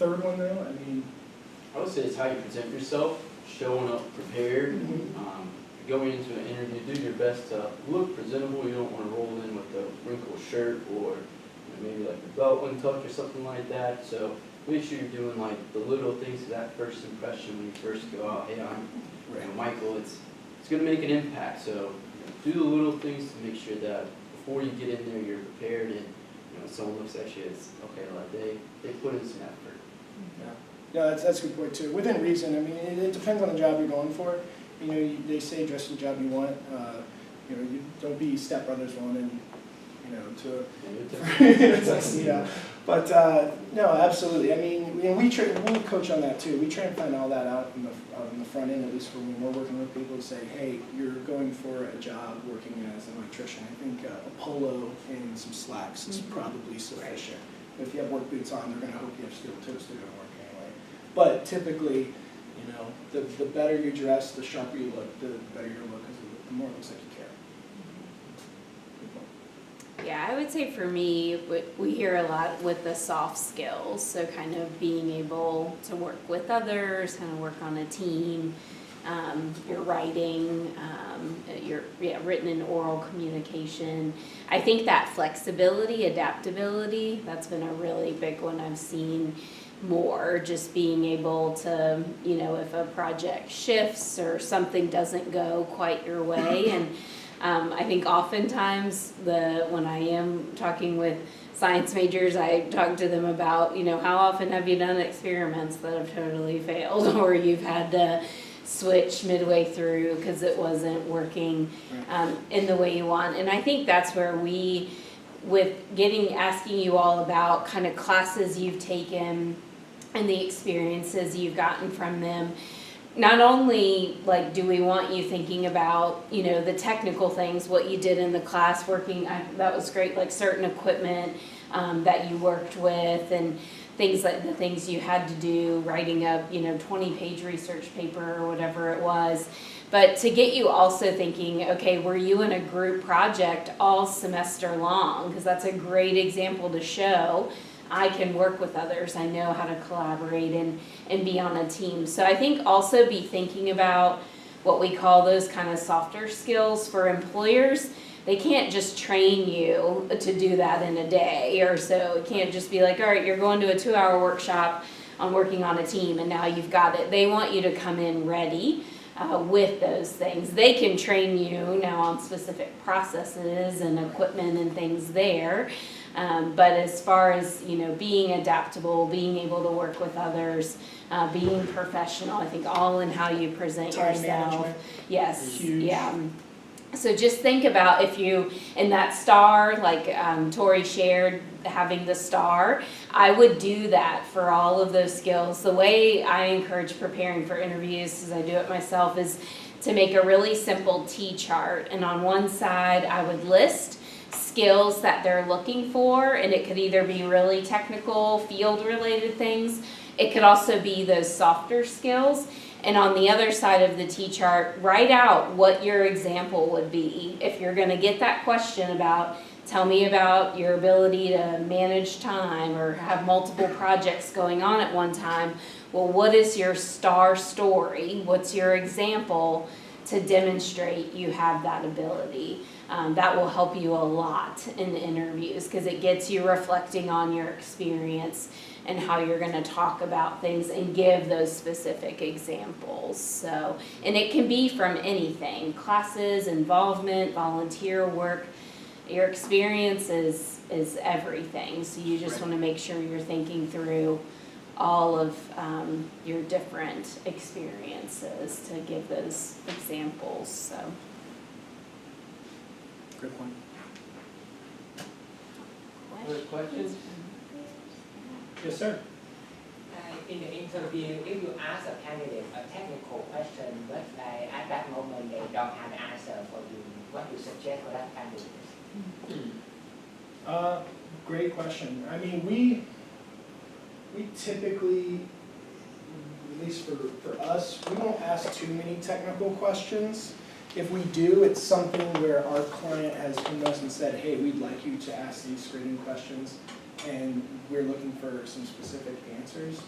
third one though, I mean. I would say it's how you present yourself, showing up prepared. Going into an interview, do your best to look presentable. You don't want to roll in with a wrinkled shirt or maybe like your belt untucked or something like that. So make sure you're doing like the little things, that first impression when you first go out. Hey, I'm Michael. It's going to make an impact. So do the little things to make sure that before you get in there, you're prepared and someone looks at you as okay, like they put in some effort. Yeah, that's a good point too. Within reason, I mean, it depends on the job you're going for. They say dress the job you want. You don't be Step Brothers one and yeah. But no, absolutely. I mean, we coach on that too. We try and find all that out on the front end, at least when we're working with people, to say, hey, you're going for a job working as an electrician. I think a polo and some slacks is probably sufficient. But if you have work boots on, they're going to hope you have steel toes to go to work anyway. But typically, the better you dress, the sharper you look, the better your look, because the more it looks like you care. Yeah, I would say for me, we hear a lot with the soft skills, so kind of being able to work with others, kind of work on a team, your writing, your written and oral communication. I think that flexibility, adaptability, that's been a really big one I've seen more, just being able to, if a project shifts or something doesn't go quite your way. And I think oftentimes when I am talking with science majors, I talk to them about, how often have you done experiments that have totally failed or you've had to switch midway through because it wasn't working in the way you want. And I think that's where asking you all about kind of classes you've taken and the experiences you've gotten from them. Not only do we want you thinking about the technical things, what you did in the class working, that was great, like certain equipment that you worked with and things like the things you had to do, writing a 20-page research paper or whatever it was. But to get you also thinking, okay, were you in a group project all semester long? Because that's a great example to show I can work with others. I know how to collaborate and be on a team. So I think also be thinking about what we call those kind of softer skills for employers. They can't just train you to do that in a day or so. It can't just be like, all right, you're going to a 2-hour workshop on working on a team and now you've got it. They want you to come in ready with those things. They can train you now on specific processes and equipment and things there. But as far as, being adaptable, being able to work with others, being professional, I think all in how you present Time yourself. management. Yes. Huge. Yeah. So just think about if you, in that star, like Tori shared, having the star, I would do that for all of those skills. The way I encourage preparing for interviews, as I do it myself, is to make a really simple T-chart. And on one side, I would list skills that they're looking for, and it could either be really technical, field-related things. It could also be those softer skills. And on the other side of the T-chart, write out what your example would be. If you're going to get that question about, tell me about your ability to manage time or have multiple projects going on at one time, well, what is your star story? What's your example to demonstrate you have that ability? That will help you a lot in the interviews because it gets you reflecting on your experience and how you're going to talk about things and give those specific examples. So, and it can be from anything, classes, involvement, volunteer work. Your experience is everything. So you just want to make sure you're thinking through all of your different experiences to give those examples. So. Good point. Other questions? Yes, sir. In the interview, if you ask a candidate a technical question, but at that moment they don't have an answer for you, what do you suggest for that candidate? Great question. I mean, we typically, at least for us, we don't ask too many technical questions. If we do, it's something where our client has come to us and said, hey, we'd like you to ask these screening questions. and we're looking for some specific answers.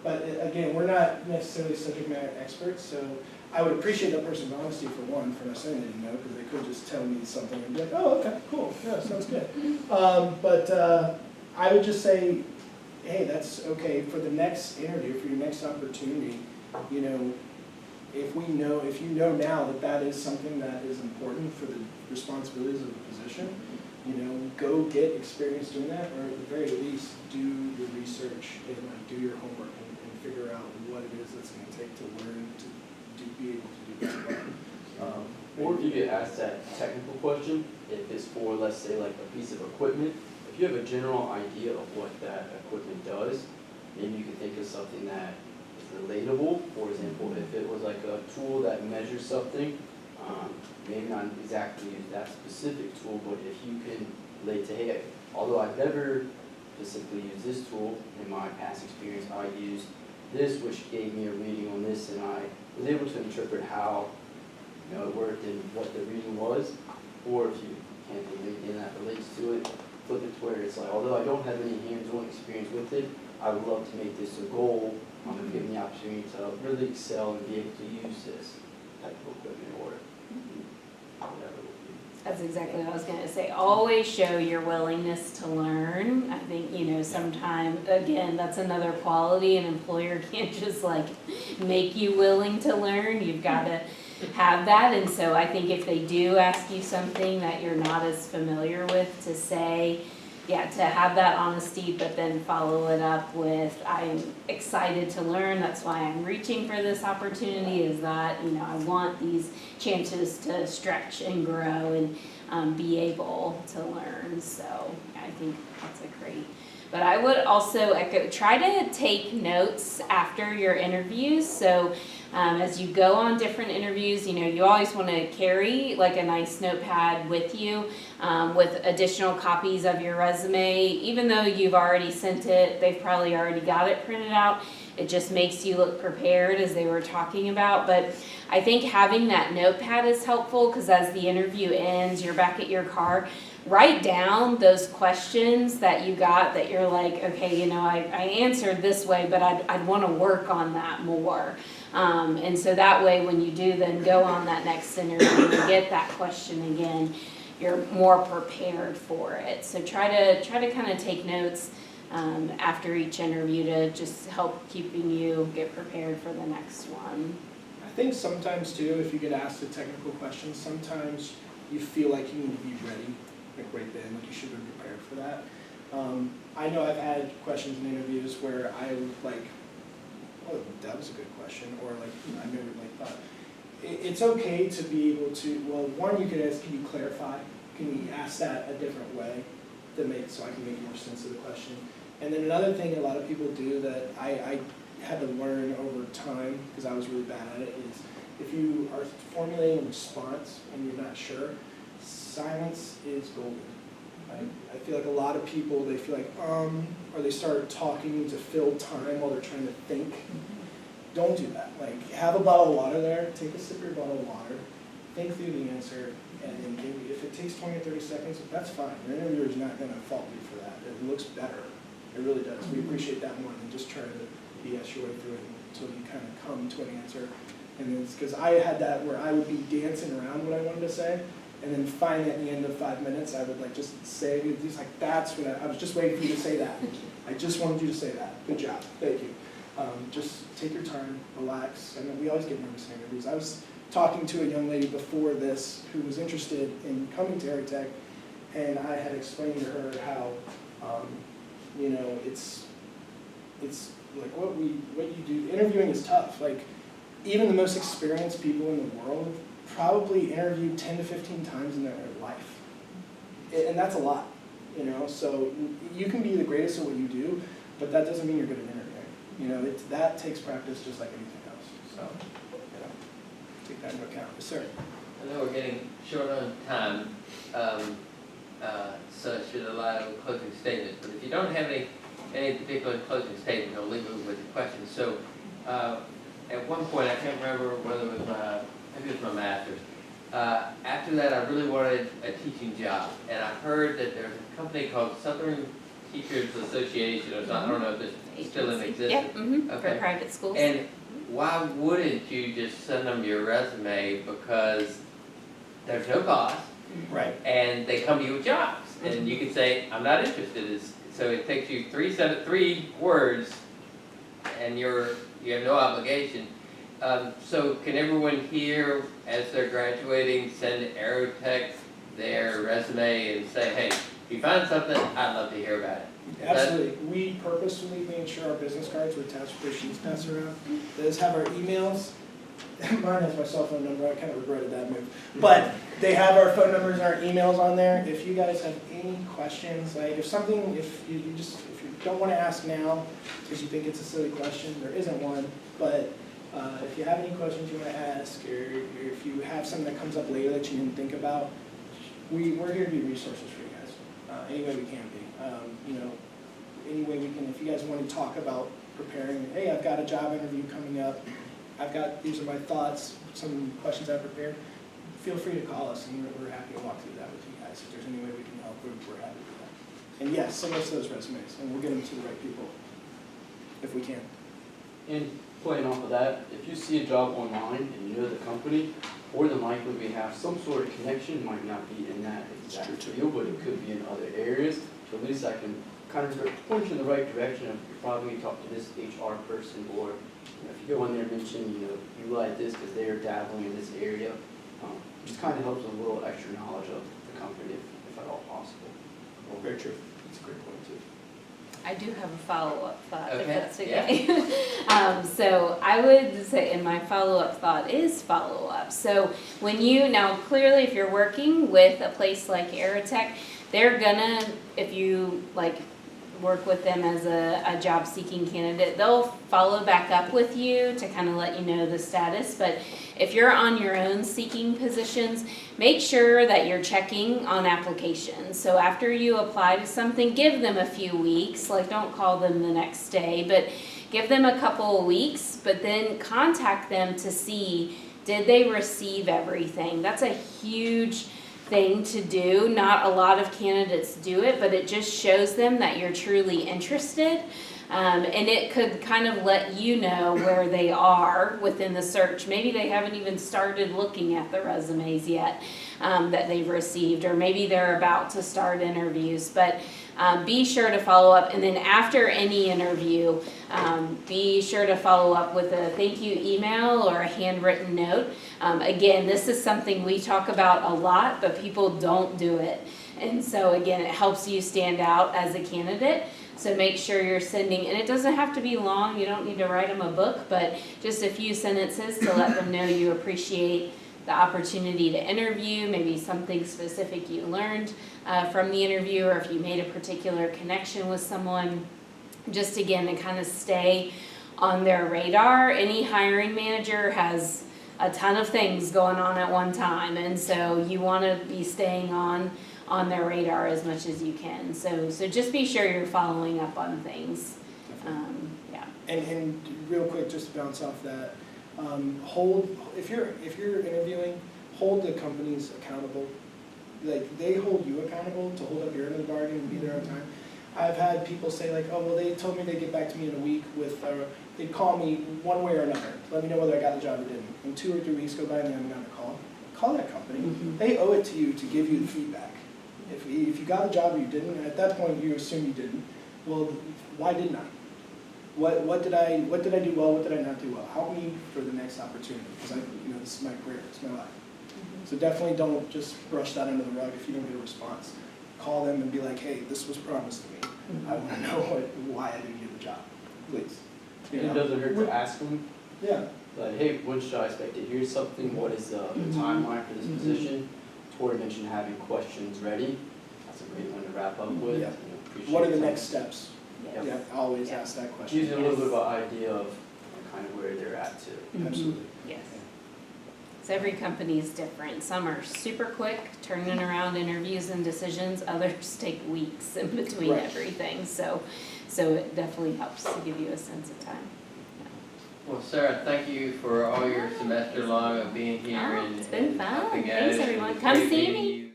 But again, we're not necessarily subject matter experts, so I would appreciate that person's honesty for one, for not saying they didn't know, because they could just tell me something and be like, oh, okay, cool, yeah, sounds good. But I would just say, hey, that's okay for the next interview, for your next opportunity. You know, if you know now that that is something that is important for the responsibilities of the position, you know, go get experience doing that, or at the very least, do your research and like do your homework and figure out what it is that's going to take to learn to be able to do this well. Or if you get asked that technical question, if it's for, let's say, like a piece of equipment, if you have a general idea of what that equipment does, maybe you can think of something that is relatable. For example, if it was like a tool that measures something, maybe not exactly use that specific tool, but if you can relate to, hey, although I've never specifically used this tool, in my past experience, I used this, which gave me a reading on this, and I was able to interpret how, you know, it worked and what the reading was. Or if you can't think of anything that relates to it, flip it to where it's like, although I don't have any hands-on experience with it, I would love to make this a goal. I'm going to give me the opportunity to really excel and be able to use this type of equipment or whatever it would be. That's exactly what I was gonna say. Always show your willingness to learn. I think, you know, sometimes, again, that's another quality. An employer can't just like make you willing to learn. You've gotta have that. And so I think if they do ask you something that you're not as familiar with, to say, yeah, to have that honesty, but then follow it up with, I'm excited to learn, that's why I'm reaching for this opportunity, is that, you know, I want these chances to stretch and grow and be able to learn. So I think that's a great. But I would also echo, try to take notes after your interviews. So as you go on different interviews, you know, you always want to carry like a nice notepad with you with additional copies of your resume. Even though you've already sent it, they've probably already got it printed out. It just makes you look prepared, as they were talking about. But I think having that notepad is helpful, because as the interview ends, you're back at your car. Write down those questions that you got that you're like, okay, you know, I answered this way, but I'd want to work on that more. And so that way, when you do then go on that next interview and get that question again, you're more prepared for it. So try to kind of take notes after each interview to just help keeping you get prepared for the next one. I think sometimes too, if you get asked a technical question, sometimes you feel like you need to be ready, like right then, like you should be prepared for that. I know I've had questions in interviews where I would like, oh, that was a good question, or like, I never like thought. It's okay to be able to, well, one, you could ask, can you clarify? Can you ask that a different way so I can make more sense of the question? And then another thing a lot of people do that I had to learn over time, because I was really bad at it, is if you are formulating a response and you're not sure, silence is golden. I feel like a lot of people, they feel like, or they start talking to fill time while they're trying to think. Don't do that. Like, have a bottle of water there, take a sip of your bottle of water, think through the answer, and then maybe if it takes 20 or 30 seconds, that's fine. Your interviewer is not going to fault you for that. It looks better. It really does. We appreciate that more than just trying to BS your way through it until you kind of come to an answer. And it's because I had that where I would be dancing around what I wanted to say, and then finally at the end of 5 minutes, I would like just say, he's like, that's what I was just waiting for you to say that. I just wanted you to say that. Good job. Thank you. Just take your time, relax. I mean, we always get nervous in interviews. I was talking to a young lady before this who was interested in coming to Aerotec, and I had explained to her how, you know, it's like what you do. Interviewing is tough. Like, even the most experienced people in the world probably interviewed 10 to 15 times in their life, and that's a lot, you know. So you can be the greatest at what you do, but that doesn't mean you're good at interviewing. You know, that takes practice just like anything else. So, you know, take that into account. Yes, sir. I know we're getting short on time, so I should allow closing statements. But if you don't have any particular closing statement, I'll leave it with the question. So, at one point, I can't remember whether it was maybe it was my master's. After that, I really wanted a teaching job, and I heard that there's a company called Southern Teachers Association or something, I don't know if it's still in Agency. existence. Yep, for Okay. private schools. And why wouldn't you just send them your resume, because there's no cost, Right. and they come to you with jobs, and you can say, I'm not interested, so it takes you three words, and you have no obligation. So can everyone here, as they're graduating, send Aerotec their resume and say, hey, if you find something, I'd love to hear about it? Absolutely. We purposefully made sure our business cards were attached to their sheets passed around. Those have our emails. Mine has my cell phone number. I kind of regretted that move. But they have our phone numbers and our emails on there. If you guys have any questions, like if you don't want to ask now because you think it's a silly question, there isn't one. But if you have any questions you want to ask, or if you have something that comes up later that you didn't think about, we're here to be resources for you guys. Any way we can be. Any way we can. If you guys want to talk about preparing, hey, I've got a job interview coming up. These are my thoughts, some questions I've prepared. Feel free to call us, and we're happy to walk through that with you guys. If there's any way we can help, we're happy to do that. And yes, send us those resumes, and we'll get them to the right people if we can. And playing off of that, if you see a job online and you know the company, more than likely we have some sort of connection, might not be in that exact field, but it could be in other areas. So at least I can kind of point you in the right direction of you're probably going to talk to this HR person, or if you go in there and mention, you like this because they're dabbling in this area, just kind of helps with a little extra knowledge of the company if at all possible. Well, very true. That's a great point too. I do have a follow-up thought, if Okay, that's okay. So I would say, and my follow-up thought is follow-up. So now clearly if you're working with a place like Aerotec, they're gonna, if you work with them as a job seeking candidate, they'll follow back up with you to kind of let you know the status. But if you're on your own seeking positions, make sure that you're checking on applications. So after you apply to something, give them a few weeks, don't call them the next day, but give them a couple of weeks, but then contact them to see, did they receive everything? That's a huge thing to do. Not a lot of candidates do it, but it just shows them that you're truly interested. And it could kind of let you know where they are within the search. Maybe they haven't even started looking at the resumes yet that they've received, or maybe they're about to start interviews. But be sure to follow up, and then after any interview, be sure to follow up with a thank you email or a handwritten note. Again, this is something we talk about a lot, but people don't do it. And so again, it helps you stand out as a candidate. So make sure you're sending, and it doesn't have to be long, you don't need to write them a book, but just a few sentences to let them know you appreciate the opportunity to interview, maybe something specific you learned from the interview, or if you made a particular connection with someone. Just again, to kind of stay on their radar. Any hiring manager has a ton of things going on at one time, and so you want to be staying on their radar as much as you can. So just be sure you're following up on things. Yeah. And real quick, just to bounce off that, if you're interviewing, hold the companies accountable. They hold you accountable to hold up your end of the bargain and be there on time. I've had people say oh, well, they told me they'd get back to me in a week with, they'd call me one way or another, let me know whether I got the job or didn't. And 2 or 3 weeks go by and they haven't gotten a call. Call that company. Mm-hmm. They owe it to you to give you the feedback. If you got a job or you didn't, at that point you assume you didn't. Well, why didn't I? What did I do well? What did I not do well? Help me for the next opportunity, because this is my career, it's my life. So definitely don't just brush that under the rug if you don't get a response. Call them and be like, hey, this was promised to me. I want to know why I didn't get the job, please. It doesn't hurt to ask them, Yeah. hey, when should I expect to hear something? What is the timeline for this position? Tori mentioned having questions ready. That's a great one to wrap up with. Yeah. Appreciate What are the it. next steps? Yes. Yeah, always ask that question. Using a little bit of an idea of kind of where they're at too. Absolutely. Yes. So every company is different. Some are super quick, turning around interviews and decisions. Others take weeks in between Right. everything. So it definitely helps to give you a sense of time. Well, Sarah, thank you for all your semester long of being here Oh, and it's been fun. helping Thanks, us. everyone. It's Come great see meeting me. you.